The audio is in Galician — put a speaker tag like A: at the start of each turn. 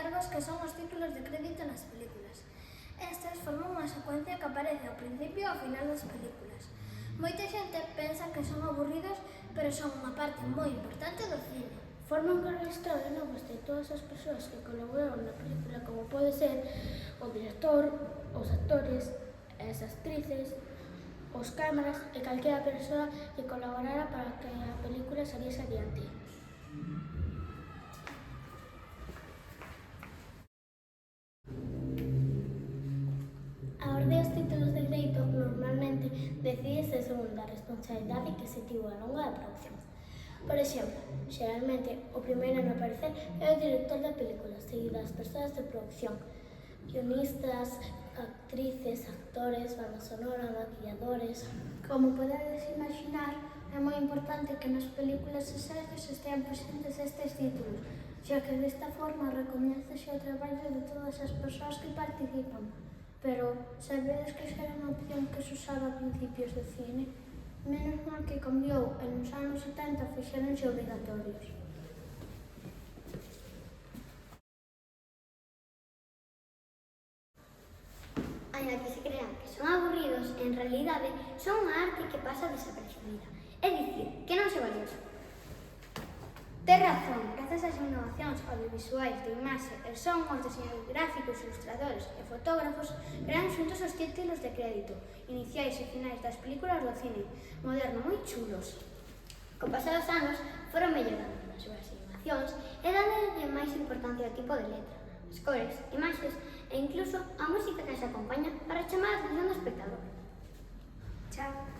A: cargos que son os títulos de crédito nas películas. Estes forman unha secuencia que aparece ao principio e ao final das películas. Moita xente pensa que son aburridos, pero son unha parte moi importante do cine.
B: Forman parte da historia novas de todas as persoas que colaboraron na película, como pode ser o director, os actores, as actrices, os cámaras e calquera persoa que colaborara para que a película saliese adiante. A orde dos títulos de crédito normalmente decídese segundo a responsabilidade que se tivo ao longo da produción. Por exemplo, xeralmente o primeiro en aparecer é o director da película, seguido das persoas de produción, guionistas, actrices, actores, banda sonora, maquilladores.
A: Como podedes imaginar, é moi importante que nas películas e series estean presentes estes títulos, xa que desta forma recoñécese o traballo de todas as persoas que participan. Pero sabedes que xa era unha opción que se usaba a principios do cine? Menos mal que cambiou e nos anos 70 fixéronse obrigatorios.
C: Aínda que se crean que son aburridos, en realidade son unha arte que pasa desapercibida, é dicir, que non se valora. Tes razón, grazas ás innovacións audiovisuais de imaxe e son os diseñadores gráficos, ilustradores e fotógrafos crean xuntos os títulos de crédito, iniciais e finais das películas do cine moderno moi chulos. Co pasar dos anos foron mellorando as súas animacións e dándolle máis importancia ao tipo de letra, as cores, imaxes e incluso a música que se acompaña para chamar a atención do espectador.
A: Chao.